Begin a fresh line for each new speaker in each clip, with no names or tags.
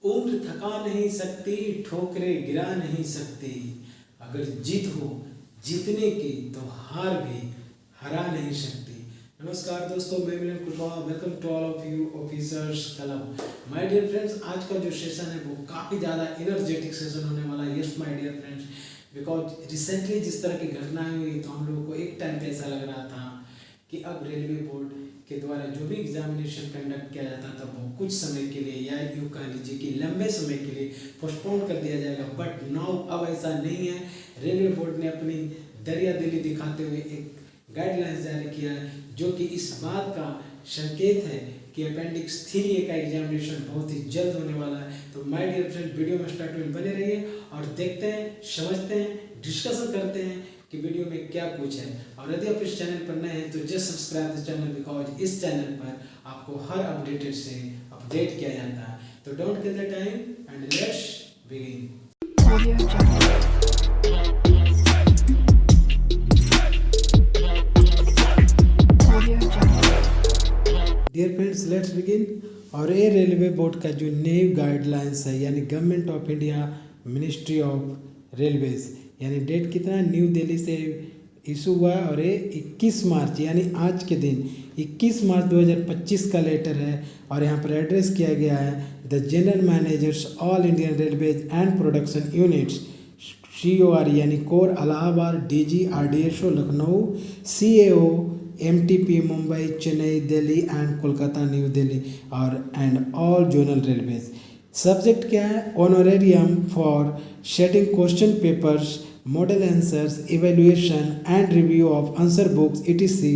उम्र थका नहीं सकती, ठोकरें गिरा नहीं सकती। अगर जीत हो जीतने की तो हार भी हरा नहीं सकती। नमस्कार दोस्तों, मैं Milan Kushwaha. Welcome to all of you officers club. My dear friends, आज का जो सेशन है वो काफ़ी ज़्यादा एनर्जेटिक सेशन होने वाला है। Yes my dear friends, because recently जिस तरह की घटनाएं हुई तो हम लोगों को एक टाइम पे ऐसा लग रहा था कि अब रेलवे बोर्ड के द्वारा जो भी एग्जामिनेशन कंडक्ट किया जाता था वो कुछ समय के लिए या यूँ कह लीजिए कि लंबे समय के लिए पोस्टपोन कर दिया जाएगा। बट नाउ अब ऐसा नहीं है। रेलवे बोर्ड ने अपनी दरिया दिली दिखाते हुए एक गाइडलाइंस जारी किया है जो कि इस बात का संकेत है कि अपेंडिक्स 3A का एग्जामिनेशन बहुत ही जल्द होने वाला है। तो माय डियर फ्रेंड, वीडियो में स्टार्ट में बने रहिए और देखते हैं, समझते हैं, डिस्कशन करते हैं कि वीडियो में क्या कुछ है। और यदि आप इस चैनल पर नए हैं तो just subscribe this channel, because इस चैनल पर आपको हर अपडेटेड से अपडेट किया जाता है। तो don't kill the time and let's begin. Dear friends, let's begin. और ये रेलवे बोर्ड का जो न्यू गाइडलाइंस है, यानी government of India ministry of railways, यानी डेट कितना न्यू दिल्ली से इशू हुआ है और ये 21 मार्च यानी आज के दिन 21 मार्च 2025 का लेटर है। और यहाँ पर एड्रेस किया गया है the general managers all Indian railways and production units COR यानी core Allahabad, DG RDSO Lucknow, CAO MTP Mumbai, Chennai, Delhi and Kolkata new Delhi और and all zonal railways. Subject क्या है? Honorarium for setting question papers, model answers, evaluation and review of answer books etc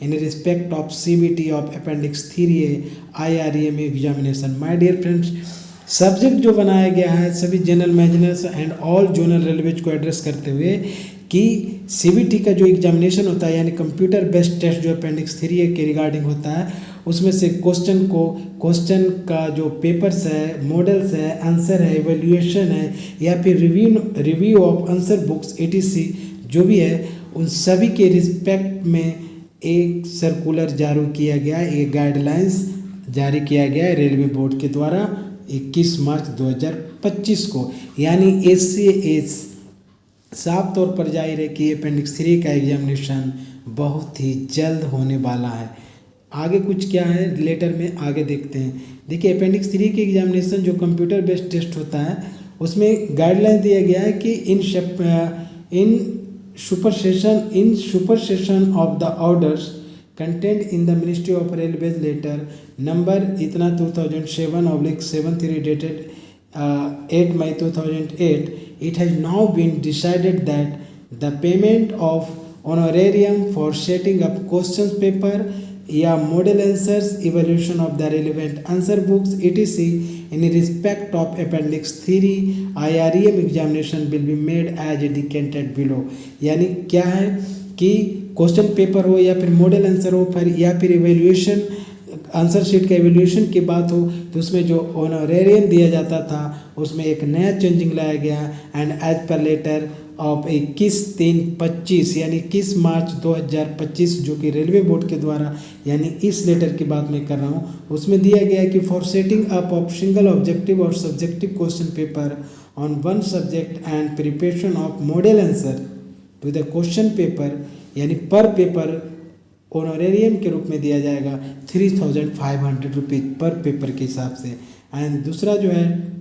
in respect of CBT of appendix 3A IREM examination। my dear friends, subject जो बनाया गया है सभी general managers and all zonal railways को address करते हुए कि CBT का जो एग्जामिनेशन होता है यानी कंप्यूटर बेस्ड टेस्ट जो अपेंडिक्स 3A के रिगार्डिंग होता है, उसमें से क्वेश्चन का जो पेपर्स है, मॉडल्स है, आंसर है, इवैल्यूएशन है या फिर review of answer books etc जो भी है, उन सभी के रिस्पेक्ट में एक सर्कुलर जारी किया गया है, एक गाइडलाइंस जारी किया गया है रेलवे बोर्ड के द्वारा 21 मार्च 2025 को। यानी SCS साफ तौर पर जाहिर है कि अपेंडिक्स 3 का एग्जामिनेशन बहुत ही जल्द होने वाला है। आगे कुछ क्या है लेटर में आगे देखते हैं। देखिए, अपेंडिक्स 3 के एग्जामिनेशन जो कंप्यूटर बेस्ड टेस्ट होता है उसमें गाइडलाइन दिया गया है कि in supersession of the orders contained in the ministry of railways letter number इतना 2007/73 dated 8 May 2008, it has now been decided that the payment of honorarium for setting up questions paper या model answers, evaluation of the relevant answer books etc in respect of appendix 3 IREM examination will be made as indicated below। यानी क्या है कि question paper हो या फिर model answer हो फिर या फिर इवेल्यूएशन आंसर शीट का एवेल्यूएशन की बात हो तो उसमें जो ऑनरेरियम दिया जाता था उसमें एक नया चेंजिंग लाया गया and as per letter of 21/3/25 यानी 21 मार्च 2025 जो कि रेलवे बोर्ड के द्वारा यानी इस लेटर की बात मैं कर रहा हूँ, उसमें दिया गया है कि for setting up of single objective और subjective question paper on one subject and preparation of model answer to the question paper यानी पर पेपर ऑनरेरियम के रूप में दिया जाएगा 3500 रुपीज़ पर पेपर के हिसाब से। एंड दूसरा जो है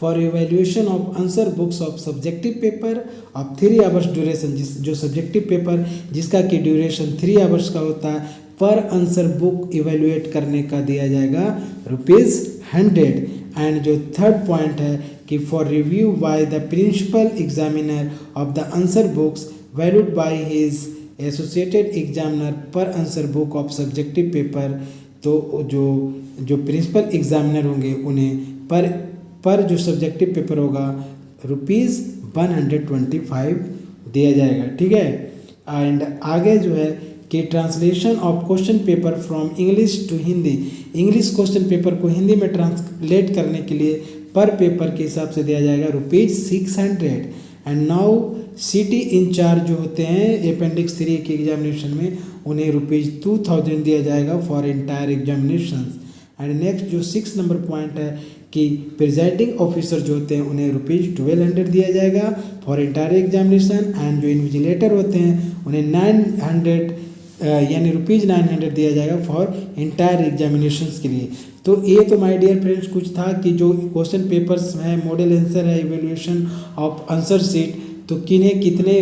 for evaluation of answer books of subjective paper of 3 hours duration, जो सब्जेक्टिव पेपर जिसका कि ड्यूरेशन 3 आवर्स का होता है, पर आंसर बुक इवेल्यूएट करने का दिया जाएगा ₹100। एंड जो थर्ड पॉइंट है कि for review by the principal examiner of the answer books valued by his associated examiner per answer book of subjective paper, तो जो प्रिंसिपल एग्जामिनर होंगे उन्हें पर जो सब्जेक्टिव पेपर होगा ₹125 दिया जाएगा। ठीक है। एंड आगे जो है कि translation of question paper from English to Hindi, English question paper को हिंदी में ट्रांसलेट करने के लिए पर पेपर के हिसाब से दिया जाएगा ₹600। एंड नाउ सिटी इंचार्ज जो होते हैं अपेंडिक्स 3 के एग्जामिनेशन में उन्हें ₹2000 दिया जाएगा for entire examination. And next जो 6 नंबर पॉइंट है कि प्रिजाइडिंग ऑफिसर जो होते हैं उन्हें ₹1200 दिया जाएगा फॉर इंटायर एग्जामिनेशन, एंड जो इन्विजिलेटर होते हैं उन्हें 900 यानी ₹900 दिया जाएगा फॉर इंटायर एग्जामिनेशंस के लिए। तो ये तो माय डियर फ्रेंड्स कुछ था कि जो क्वेश्चन पेपर्स है, मॉडल आंसर है, इवेल्युएशन ऑफ आंसर शीट, तो किन्हें कितने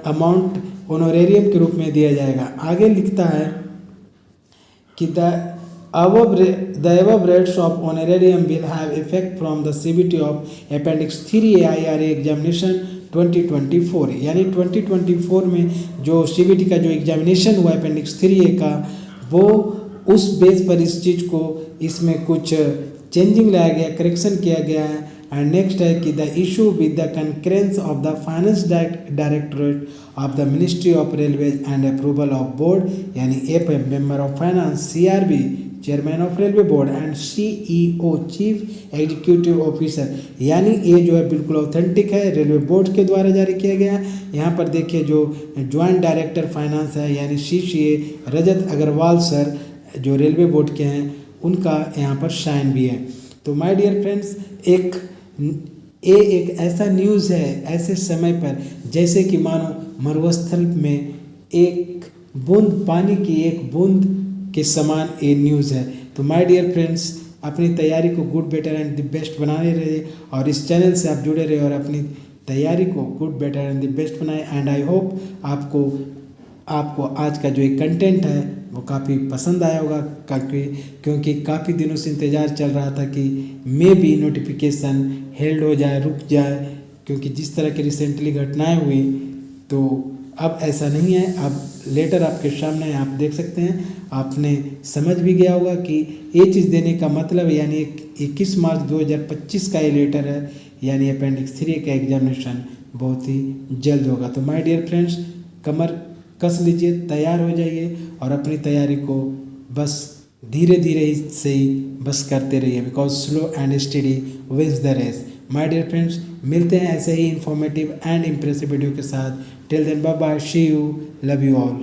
अमाउंट ऑनोरेरियम के रूप में दिया जाएगा। आगे लिखता है कि the above rates of honorarium will have effect from the CBT of Appendix 3A IRA examination 2024, यानी 2024 में जो CBT का जो एग्जामिनेशन हुआ Appendix 3A का, वो उस बेस पर इस चीज़ को इसमें कुछ चेंजिंग लाया गया, करेक्शन किया गया है। एंड नेक्स्ट है कि the issue with the concurrence of the finance directorate of the ministry of railways and approval of board, यानी APM member of finance, CRB chairman of railway board and CEO chief executive officer, यानी ये जो है बिल्कुल authentic है, railway board के द्वारा जारी किया गया है। यहाँ पर देखिए जो ज्वाइंट डायरेक्टर फाइनेंस है यानी सीसीए रजत अग्रवाल सर जो रेलवे बोर्ड के हैं, उनका यहाँ पर साइन भी है। तो माय डियर फ्रेंड्स, एक ऐसा न्यूज़ है ऐसे समय पर जैसे कि मानो मरुस्थल में एक बूंद पानी की एक बूंद के समान ये न्यूज़ है। तो माय डियर फ्रेंड्स, अपनी तैयारी को good better and the best बनाने रहिए और इस चैनल से आप जुड़े रहे और अपनी तैयारी को good better and the best बनाएं। एंड आई होप आपको आज का जो एक कंटेंट है वो काफ़ी पसंद आया होगा, क्योंकि काफ़ी दिनों से इंतज़ार चल रहा था कि मे भी नोटिफिकेशन हेल्ड हो जाए, रुक जाए, क्योंकि जिस तरह की रिसेंटली घटनाएं हुई, तो अब ऐसा नहीं है। अब लेटर आपके सामने है, आप देख सकते हैं, आपने समझ भी गया होगा कि ये चीज़ देने का मतलब यानी 21 मार्च 2025 का ये लेटर है, यानी अपेंडिक्स 3 का एग्जामिनेशन बहुत ही जल्द होगा। तो माय डियर फ्रेंड्स, कमर कस लीजिए, तैयार हो जाइए और अपनी तैयारी को बस धीरे धीरे से ही बस करते रहिए, because slow and study wins the race. My dear friends, मिलते हैं ऐसे ही इंफॉर्मेटिव एंड इम्प्रेसिव वीडियो के साथ। Till then bye bye, see you, love you all.